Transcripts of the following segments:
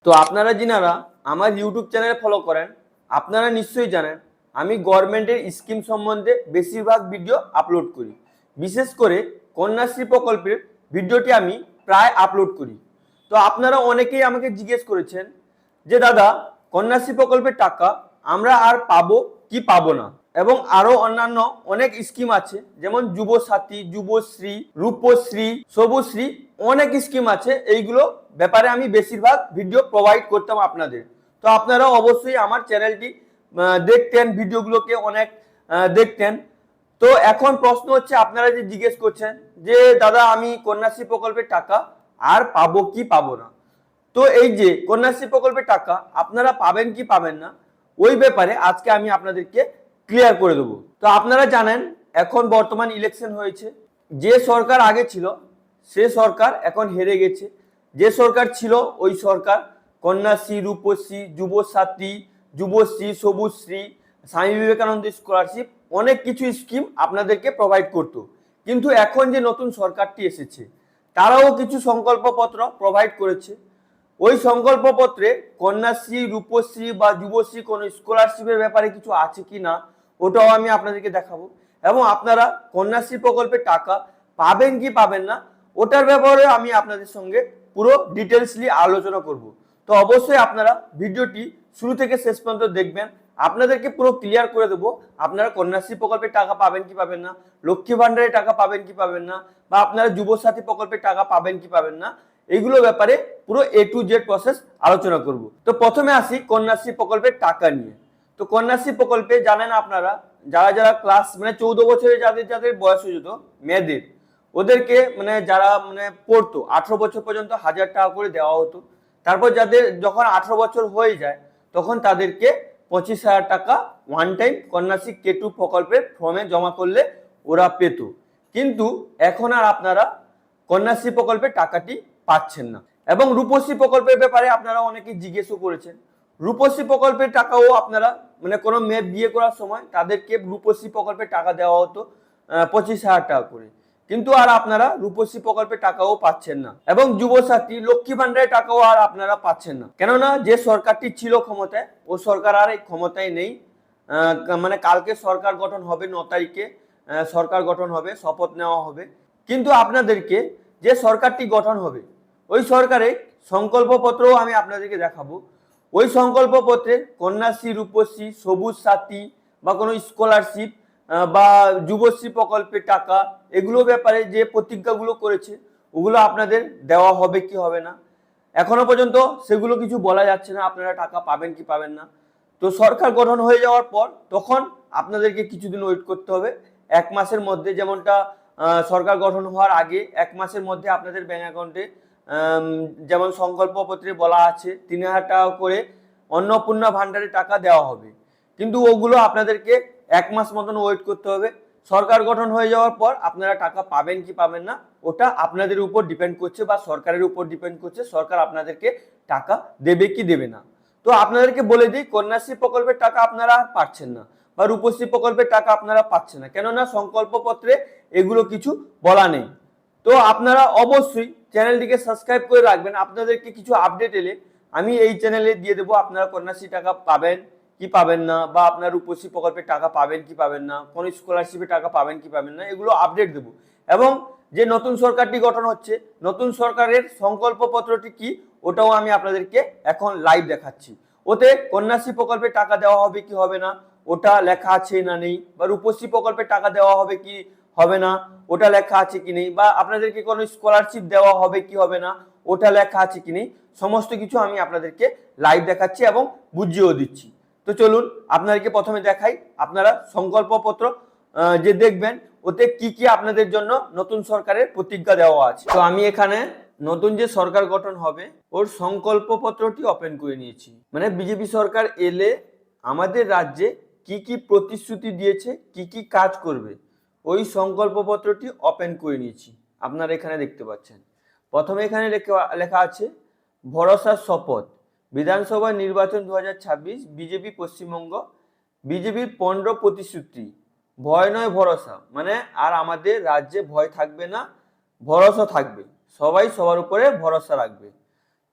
তো আপনারা যিনারা আমার ইউটিউব চ্যানেল ফলো করেন আপনারা নিশ্চয়ই জানেন আমি গভর্নমেন্টের স্কিম সম্বন্ধে বেশিরভাগ ভিডিও আপলোড করি। বিশেষ করে কন্যাশ্রী প্রকল্পের ভিডিওটি আমি প্রায় আপলোড করি। তো আপনারা অনেকেই আমাকে জিজ্ঞেস করেছেন যে দাদা কন্যাশ্রী প্রকল্পের টাকা আমরা আর পাবো কি পাবো না, এবং আরো অন্যান্য অনেক স্কিম আছে যেমন যুবসাথী, যুবশ্রী, রূপশ্রী, সবুজশ্রী, অনেক স্কিম আছে। এইগুলো ব্যাপারে আমি বেশিরভাগ ভিডিও প্রোভাইড করতাম আপনাদের। তো আপনারা অবশ্যই আমার চ্যানেলটি দেখতেন, ভিডিওগুলোকে অনেক দেখতেন। তো এখন প্রশ্ন হচ্ছে আপনারা যে জিজ্ঞেস করছেন যে দাদা আমি কন্যাশ্রী প্রকল্পের টাকা আর পাবো কি পাবো না। তো এই যে কন্যাশ্রী প্রকল্পের টাকা আপনারা পাবেন কি পাবেন না ওই ব্যাপারে আজকে আমি আপনাদেরকে ক্লিয়ার করে দেবো। তো আপনারা জানেন এখন বর্তমান ইলেকশন হয়েছে, যে সরকার আগে ছিল সে সরকার এখন হেরে গেছে। যে সরকার ছিল ওই সরকার কন্যাশ্রী, রূপশ্রী, যুবসাথী, যুবশ্রী, সবুজশ্রী, স্বামী বিবেকানন্দ স্কলারশিপ অনেক কিছু স্কিম আপনাদেরকে প্রোভাইড করতো। কিন্তু এখন যে নতুন সরকারটি এসেছে তারাও কিছু সংকল্পপত্র প্রোভাইড করেছে। ওই সংকল্পপত্রে কন্যাশ্রী, রূপশ্রী বা যুবশ্রী কোনো স্কলারশিপের ব্যাপারে কিছু আছে কি না ওটাও আমি আপনাদেরকে দেখাবো, এবং আপনারা কন্যাশ্রী প্রকল্পের টাকা পাবেন কি পাবেন না ওটার ব্যাপারে আমি আপনাদের সঙ্গে পুরো ডিটেলসলি আলোচনা করব। তো অবশ্যই আপনারা ভিডিওটি শুরু থেকে শেষ পর্যন্ত দেখবেন, আপনাদেরকে পুরো ক্লিয়ার করে দেবো আপনারা কন্যাশ্রী প্রকল্পের টাকা পাবেন কি পাবেন না, লক্ষ্মী ভান্ডারের টাকা পাবেন কি পাবেন না, বা আপনারা যুবসাথী প্রকল্পের টাকা পাবেন কি পাবেন না, এইগুলো ব্যাপারে পুরো A to Z প্রসেস আলোচনা করব। তো প্রথমে আসি কন্যাশ্রী প্রকল্পের টাকা নিয়ে। তো কন্যাশ্রী প্রকল্পে জানেন আপনারা যারা যারা ক্লাস 14 বছরে যাদের যাদের বয়স হয়ে যেত মেয়েদের, ওদেরকে যারা পড়তো 18 বছর পর্যন্ত 1000 টাকা করে দেওয়া হতো। তারপর যাদের যখন 18 বছর হয়ে যায় তখন তাদেরকে 25,000 টাকা ওয়ান টাইম কন্যাশ্রী K2 প্রকল্পের ফর্মে জমা করলে ওরা পেত। কিন্তু এখন আর আপনারা কন্যাশ্রী প্রকল্পের টাকাটি পাচ্ছেন না। এবং রূপশ্রী প্রকল্পের ব্যাপারে আপনারা অনেকে জিজ্ঞেসও করেছেন। রূপশ্রী প্রকল্পের টাকাও আপনারা কোনো মেয়ে বিয়ে করার সময় তাদেরকে রূপশ্রী প্রকল্পের টাকা দেওয়া হতো 25,000 টাকা করে, কিন্তু আর আপনারা রূপশ্রী প্রকল্পের টাকাও পাচ্ছেন না। এবং যুবসাথী, লক্ষ্মী ভান্ডারের টাকাও আর আপনারা পাচ্ছেন না, কেননা যে সরকারটি ছিল ক্ষমতায় ও সরকার আর এই ক্ষমতায় নেই। কালকে সরকার গঠন হবে, 9 তারিখে সরকার গঠন হবে, শপথ নেওয়া হবে। কিন্তু আপনাদেরকে যে সরকারটি গঠন হবে ওই সরকারে সংকল্পপত্রও আমি আপনাদেরকে দেখাবো। ওই সংকল্পপত্রে কন্যাশ্রী, রূপশ্রী, সবুজ সাথী বা কোনো স্কলারশিপ বা যুবশ্রী প্রকল্পের টাকা এগুলো ব্যাপারে যে প্রতিজ্ঞাগুলো করেছে ওগুলো আপনাদের দেওয়া হবে কি হবে না এখনো পর্যন্ত সেগুলো কিছু বলা যাচ্ছে না, আপনারা টাকা পাবেন কি পাবেন না। তো সরকার গঠন হয়ে যাওয়ার পর তখন আপনাদেরকে কিছুদিন ওয়েট করতে হবে। 1 মাসের মধ্যে, যেমনটা সরকার গঠন হওয়ার আগে 1 মাসের মধ্যে আপনাদের ব্যাংক অ্যাকাউন্টে যেমন সংকল্পপত্রে বলা আছে 3,000 টাকা করে অন্নপূর্ণা ভান্ডারে টাকা দেওয়া হবে, কিন্তু ওগুলো আপনাদেরকে 1 মাস মতন ওয়েট করতে হবে। সরকার গঠন হয়ে যাওয়ার পর আপনারা টাকা পাবেন কি পাবেন না ওটা আপনাদের উপর ডিপেন্ড করছে বা সরকারের উপর ডিপেন্ড করছে সরকার আপনাদেরকে টাকা দেবে কি দেবে না। তো আপনাদেরকে বলে দিই কন্যাশ্রী প্রকল্পের টাকা আপনারা পাচ্ছেন না বা রূপশ্রী প্রকল্পের টাকা আপনারা পাচ্ছেন না, কেননা সংকল্পপত্রে এগুলো কিছু বলা নেই। তো আপনারা অবশ্যই চ্যানেলটিকে সাবস্ক্রাইব করে রাখবেন, আপনাদেরকে কিছু আপডেট এলে আমি এই চ্যানেলে দিয়ে দেবো আপনারা কন্যাশ্রী টাকা পাবেন কি পাবেন না, বা আপনার রূপশ্রী প্রকল্পের টাকা পাবেন কি পাবেন না, কোন স্কলারশিপের টাকা পাবেন কি পাবেন না, এগুলো আপডেট দেবো। এবং যে নতুন সরকারটি গঠন হচ্ছে নতুন সরকারের সংকল্পপত্রটি কি ওটাও আমি আপনাদেরকে এখন লাইভ দেখাচ্ছি। ওতে কন্যাশ্রী প্রকল্পের টাকা দেওয়া হবে কি হবে না ওটা লেখা আছে না নেই, বা রূপশ্রী প্রকল্পের টাকা দেওয়া হবে কি হবে না ওটা লেখা আছে কি নেই, বা আপনাদেরকে কোনো স্কলারশিপ দেওয়া হবে কি হবে না ওটা লেখা আছে কি নেই, সমস্ত কিছু আমি আপনাদেরকে লাইভ দেখাচ্ছি এবং বুঝিয়েও দিচ্ছি। তো চলুন আপনাদেরকে প্রথমে দেখাই আপনারা সংকল্পপত্র যে দেখবেন ওতে কি কি আপনাদের জন্য নতুন সরকারের প্রতিজ্ঞা দেওয়া আছে। তো আমি এখানে নতুন যে সরকার গঠন হবে ওর সংকল্পপত্রটি ওপেন করে নিয়েছি। বিজেপি সরকার এলে আমাদের রাজ্যে কি কি প্রতিশ্রুতি দিয়েছে, কি কি কাজ করবে, ওই সংকল্পপত্রটি ওপেন করে নিয়েছি। আপনারা এখানে দেখতে পাচ্ছেন প্রথমে এখানে লেখা আছে ভরসার শপথ, বিধানসভা নির্বাচন 2026, বিজেপি পশ্চিমবঙ্গ, বিজেপির 15 প্রতিশ্রুতি, ভয় নয় ভরসা, আর আমাদের রাজ্যে ভয় থাকবে না, ভরসা থাকবে, সবাই সবার উপরে ভরসা রাখবে।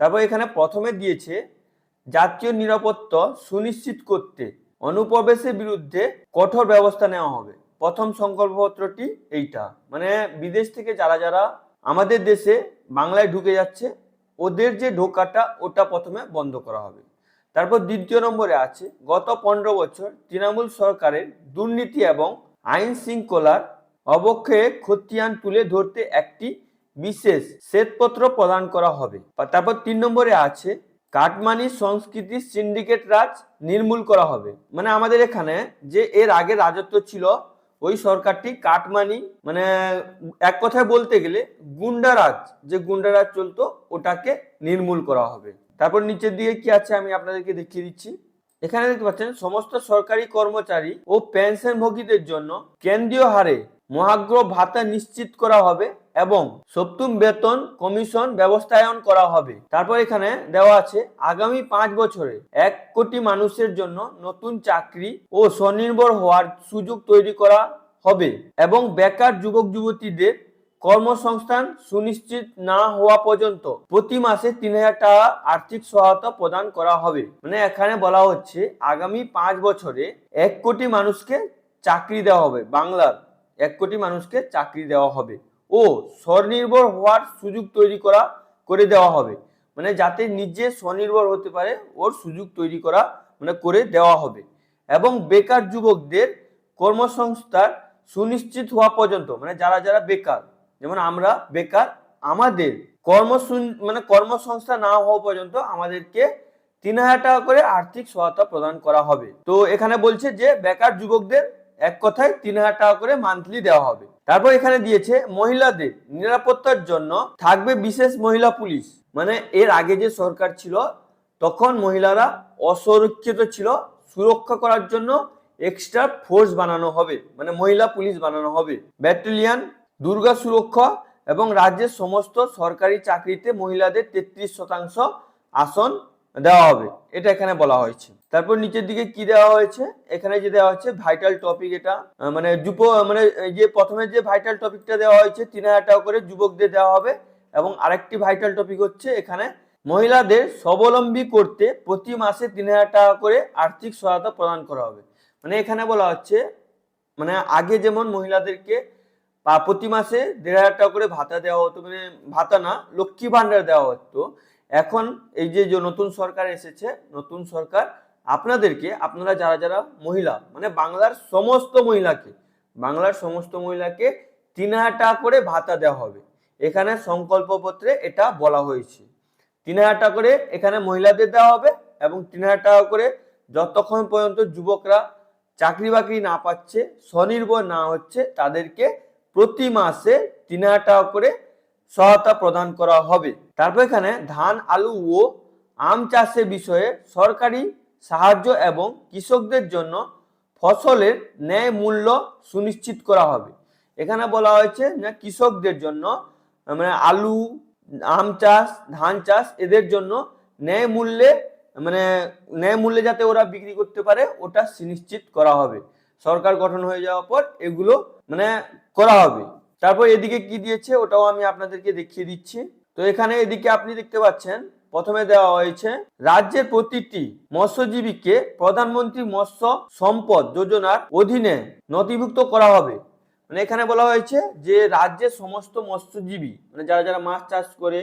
তারপর এখানে প্রথমে দিয়েছে জাতীয় নিরাপত্তা সুনিশ্চিত করতে অনুপ্রবেশের বিরুদ্ধে কঠোর ব্যবস্থা নেওয়া হবে। প্রথম সংকল্পপত্রটি এইটা, মানে বিদেশ থেকে যারা যারা আমাদের দেশে বাংলায় ঢুকে যাচ্ছে ওদের যে ঢোকাটা ওটা প্রথমে বন্ধ করা হবে। তারপর দ্বিতীয় নম্বরে আছে গত 15 বছর তৃণমূল সরকারের দুর্নীতি এবং আইন শৃঙ্খলার অবক্ষয়ে খতিয়ান তুলে ধরতে একটি বিশেষ শ্বেতপত্র প্রদান করা হবে। তারপর 3 নম্বরে আছে কাটমানি সংস্কৃতি সিন্ডিকেট রাজ নির্মূল করা হবে। মানে আমাদের এখানে যে এর আগে রাজত্ব ছিল ওই সরকারটি কাটমানি, মানে এক কথায় বলতে গেলে গুন্ডারাজ, যে গুন্ডারাজ চলতো ওটাকে নির্মূল করা হবে। তারপর নিচের দিকে কি আছে আমি আপনাদেরকে দেখিয়ে দিচ্ছি। এখানে দেখতে পাচ্ছেন সমস্ত সরকারি কর্মচারী ও পেনশনভোগীদের জন্য কেন্দ্রীয় হারে মহার্ঘ ভাতা নিশ্চিত করা হবে এবং সপ্তম বেতন কমিশন ব্যবস্থায়ন করা হবে। তারপর এখানে দেওয়া আছে আগামী 5 বছরে 1 কোটি মানুষের জন্য নতুন চাকরি ও স্বনির্ভর হওয়ার সুযোগ তৈরি করা হবে এবং বেকার যুবক যুবতীদের কর্মসংস্থান সুনিশ্চিত না হওয়া পর্যন্ত প্রতি মাসে 3000 টাকা আর্থিক সহায়তা প্রদান করা হবে। মানে এখানে বলা হচ্ছে আগামী 5 বছরে 1 কোটি মানুষকে চাকরি দেওয়া হবে, বাংলার 1 কোটি মানুষকে চাকরি দেওয়া হবে ও স্বনির্ভর হওয়ার সুযোগ তৈরি করে দেওয়া হবে। মানে যাতে নিজে স্বনির্ভর হতে পারে ওর সুযোগ তৈরি করে দেওয়া হবে এবং বেকার যুবকদের কর্মসংস্থান সুনিশ্চিত হওয়া পর্যন্ত, মানে যারা যারা বেকার, যেমন আমরা বেকার, আমাদের কর্মসংস্থান না হওয়া পর্যন্ত আমাদেরকে 3000 টাকা করে আর্থিক সহায়তা প্রদান করা হবে। তো এখানে বলছে যে বেকার যুবকদের এক কথায় 3000 টাকা করে মান্থলি দেওয়া হবে। তারপর এখানে দিয়েছে মহিলাদের নিরাপত্তার জন্য থাকবে বিশেষ মহিলা পুলিশ। মানে এর আগে যে সরকার ছিল তখন মহিলারা অসুরক্ষিত ছিল, সুরক্ষা করার জন্য এক্সট্রা ফোর্স বানানো হবে, মানে মহিলা পুলিশ বানানো হবে, ব্যাটালিয়ন, দুর্গা সুরক্ষা এবং রাজ্যের সমস্ত সরকারি চাকরিতে মহিলাদের 33% আসন দেওয়া হবে, এটা এখানে বলা হয়েছে। তারপর নিচের দিকে কি দেওয়া হয়েছে, এখানে যে দেওয়া হচ্ছে ভাইটাল টপিক, এটা মানে যে প্রথমে যে ভাইটাল টপিকটা দেওয়া হয়েছে 3000 টাকা করে যুবকদের দেওয়া হবে এবং আরেকটি ভাইটাল টপিক হচ্ছে এখানে মহিলাদের স্বাবলম্বী করতে প্রতি মাসে 3000 টাকা করে আর্থিক সহায়তা প্রদান করা হবে। মানে এখানে বলা হচ্ছে মানে আগে যেমন মহিলাদেরকে প্রতি মাসে 1500 টাকা করে ভাতা দেওয়া হতো, মানে ভাতা না, লক্ষ্মী ভান্ডার দেওয়া হতো। এখন এই যে নতুন সরকার এসেছে, নতুন সরকার আপনাদেরকে, আপনারা যারা যারা মহিলা, মানে বাংলার সমস্ত মহিলাকে 3000 টাকা করে ভাতা দেওয়া হবে। এখানে সংকল্পপত্রে এটা বলা হয়েছে 3000 টাকা করে এখানে মহিলাদের দেওয়া হবে এবং 3000 টাকা করে যতক্ষণ পর্যন্ত যুবকরা চাকরি বাকরি না পাচ্ছে, স্বনির্ভর না হচ্ছে, তাদেরকে প্রতি মাসে 3000 টাকা করে সহায়তা প্রদান করা হবে। তারপর এখানে ধান, আলু ও আম চাষের বিষয়ে সরকারি সাহায্য এবং কৃষকদের জন্য ফসলের ন্যায় মূল্য সুনিশ্চিত করা হবে। এখানে বলা হয়েছে না কৃষকদের জন্য, মানে আলু, আম চাষ, ধান চাষ, এদের জন্য ন্যায় মূল্যে যাতে ওরা বিক্রি করতে পারে ওটা সুনিশ্চিত করা হবে। সরকার গঠন হয়ে যাওয়ার পর এগুলো করা হবে। তারপর এদিকে কি দিয়েছে ওটাও আমি আপনাদেরকে দেখিয়ে দিচ্ছি। তো এখানে এদিকে আপনি দেখতে পাচ্ছেন প্রথমে দেওয়া হয়েছে রাজ্যের প্রতিটি মৎস্যজীবীকে প্রধানমন্ত্রী মৎস্য সম্পদ যোজনার অধীনে নথিভুক্ত করা হবে। মানে এখানে বলা হয়েছে যে রাজ্যের সমস্ত মৎস্যজীবী, মানে যারা যারা মাছ চাষ করে,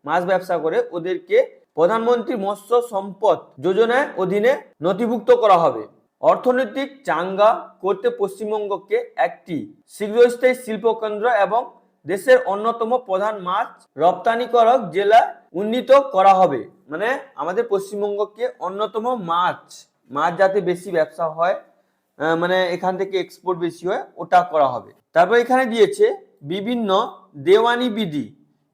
মাছ ব্যবসা করে, ওদেরকে প্রধানমন্ত্রী মৎস্য সম্পদ যোজনার অধীনে নথিভুক্ত করা হবে। অর্থনৈতিক চাঙ্গা করতে পশ্চিমবঙ্গকে একটি শীঘ্রস্থায়ী শিল্পকেন্দ্র এবং দেশের অন্যতম প্রধান মাছ রপ্তানিকারক জেলা উন্নীত করা হবে। মানে আমাদের পশ্চিমবঙ্গকে অন্যতম মাছ যাতে বেশি ব্যবসা হয়, মানে এখান থেকে এক্সপোর্ট বেশি হয়, ওটা করা হবে। তারপর এখানে দিয়েছে বিভিন্ন দেওয়ানি বিধি,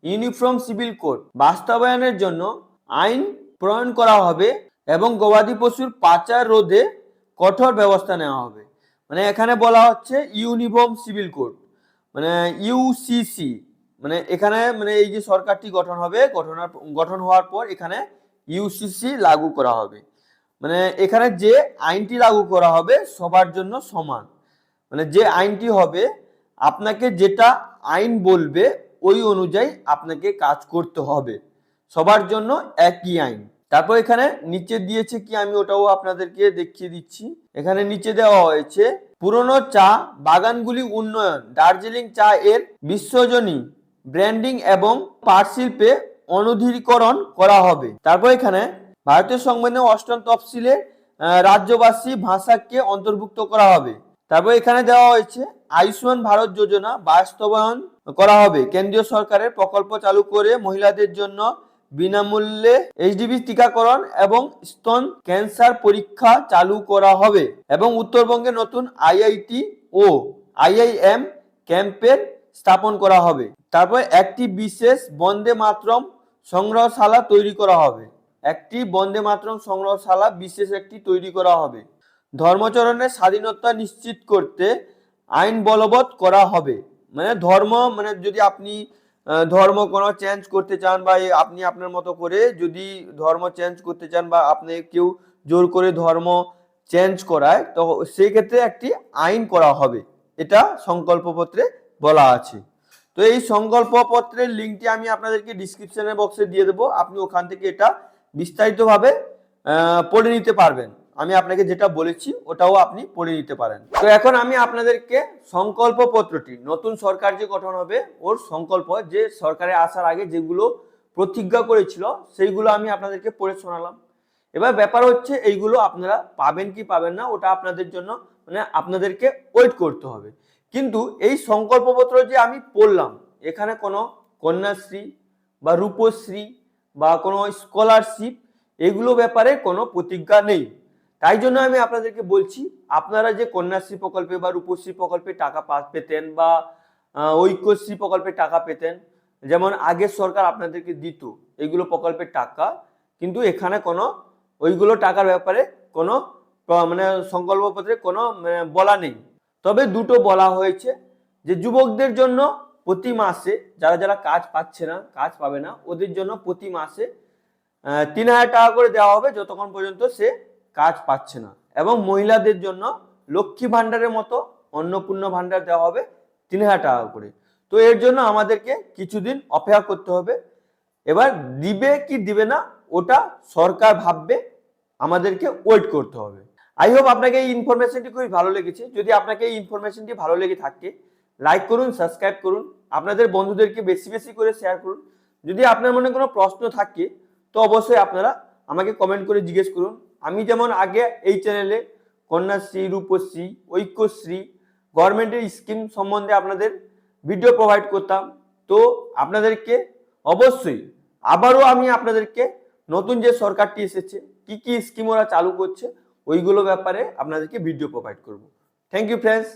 ইউনিফর্ম সিভিল কোড বাস্তবায়নের জন্য আইন প্রণয়ন করা হবে এবং গবাদি পশুর পাচার রোধে কঠোর ব্যবস্থা নেওয়া হবে। মানে এখানে বলা হচ্ছে ইউনিফর্ম সিভিল কোড, মানে ইউসিসি, মানে এখানে মানে এই যে সরকারটি গঠন হওয়ার পর এখানে ইউসিসি লাগু করা হবে। মানে এখানে যে আইনটি লাগু করা হবে সবার জন্য সমান, মানে যে আইনটি হবে আপনাকে যেটা আইন বলবে ওই অনুযায়ী আপনাকে কাজ করতে হবে। সবার জন্য একই আইন। তারপর এখানে নিচে দিয়েছে কি, আমি ওটাও আপনাদেরকে দেখিয়ে দিচ্ছি। এখানে নিচে দেওয়া হয়েছে পুরনো চা বাগানগুলি উন্নয়ন, দার্জিলিং চা এর বিশ্বজনীন ব্র্যান্ডিং এবং পাট শিল্পে অনুধীকরণ করা হবে। তারপর এখানে ভারতীয় সংবিধানের 8ম তফসিলে রাজ্যবাসী ভাষাকে অন্তর্ভুক্ত করা হবে। তারপর এখানে দেওয়া হয়েছে আয়ুষ্মান ভারত যোজনা বাস্তবায়ন করা হবে। কেন্দ্রীয় সরকারের প্রকল্প চালু করে মহিলাদের জন্য বিনামূল্যে এইচডিভি টিকাকরণ এবং স্তন ক্যান্সার পরীক্ষা চালু করা হবে এবং উত্তরবঙ্গে নতুন আইআইটি ও আইআইএম ক্যাম্পের স্থাপন করা হবে। তারপর একটি বিশেষ বন্দে মাতরম সংগ্রহশালা তৈরি করা হবে। একটি বন্দে মাতরম সংগ্রহশালা বিশেষ একটি তৈরি করা হবে। ধর্মাচরণের স্বাধীনতা নিশ্চিত করতে আইন বলবৎ করা হবে। মানে ধর্ম, মানে যদি আপনি ধর্ম কোনো চেঞ্জ করতে চান বা আপনি আপনার মতো করে যদি ধর্ম চেঞ্জ করতে চান বা আপনি কেউ জোর করে ধর্ম চেঞ্জ করায়, তো সেই ক্ষেত্রে একটি আইন করা হবে, এটা সংকল্পপত্রে বলা আছে। তো এই সংকল্পপত্রের লিঙ্কটি আমি আপনাদেরকে ডিসক্রিপশনের বক্সে দিয়ে দেবো, আপনি ওখান থেকে এটা বিস্তারিতভাবে পড়ে নিতে পারবেন। আমি আপনাকে যেটা বলেছি ওটাও আপনি পড়ে নিতে পারেন। তো এখন আমি আপনাদেরকে সংকল্পপত্রটি, নতুন সরকার যে গঠন হবে ওর সংকল্প, যে সরকারে আসার আগে যেগুলো প্রতিজ্ঞা করেছিল সেইগুলো আমি আপনাদেরকে পড়ে শোনালাম। এবার ব্যাপার হচ্ছে এইগুলো আপনারা পাবেন কি পাবেন না ওটা আপনাদের জন্য, মানে আপনাদেরকে ওয়েট করতে হবে। কিন্তু এই সংকল্পপত্র যে আমি পড়লাম, এখানে কোনো কন্যাশ্রী বা রূপশ্রী বা কোনো স্কলারশিপ এগুলো ব্যাপারে কোনো প্রতিজ্ঞা নেই। তাই জন্য আমি আপনাদেরকে বলছি, আপনারা যে কন্যাশ্রী প্রকল্পে বা রূপশ্রী প্রকল্পে টাকা পেতেন বা ঐক্যশ্রী প্রকল্পে টাকা পেতেন, যেমন আগের সরকার আপনাদেরকে দিত এইগুলো প্রকল্পের টাকা, কিন্তু এখানে কোনো ওইগুলো টাকার ব্যাপারে কোনো মানে সংকল্পপত্রে কোনো বলা নেই। তবে দুটো বলা হয়েছে যে যুবকদের জন্য প্রতি মাসে যারা যারা কাজ পাচ্ছে না, কাজ পাবে না, ওদের জন্য প্রতি মাসে 3000 টাকা করে দেওয়া হবে যতক্ষণ পর্যন্ত সে কাজ পাচ্ছে না। এবং মহিলাদের জন্য লক্ষ্মী ভান্ডারের মতো অন্নপূর্ণা ভান্ডার দেওয়া হবে 3000 টাকা করে। তো এর জন্য আমাদেরকে কিছুদিন অপেক্ষা করতে হবে। এবার দিবে কি দিবে না ওটা সরকার ভাববে, আমাদেরকে ওয়েট করতে হবে। আই হোপ আপনাকে এই ইনফরমেশনটি খুবই ভালো লেগেছে। যদি আপনাকে এই ইনফরমেশনটি ভালো লেগে থাকে, লাইক করুন, সাবস্ক্রাইব করুন, আপনাদের বন্ধুদেরকে বেশি বেশি করে শেয়ার করুন। যদি আপনার মনে কোনো প্রশ্ন থাকে তো অবশ্যই আপনারা আমাকে কমেন্ট করে জিজ্ঞেস করুন। আমি যেমন আগে এই চ্যানেলে কন্যাশ্রী, রূপশ্রী, ঐক্যশ্রী, গভর্নমেন্টের স্কিম সম্বন্ধে আপনাদের ভিডিও প্রোভাইড করতাম, তো আপনাদেরকে অবশ্যই আবারও আমি আপনাদেরকে নতুন যে সরকারটি এসেছে কি কি স্কিম ওরা চালু করছে ওইগুলো ব্যাপারে আপনাদেরকে ভিডিও প্রোভাইড করব। Thank you friends.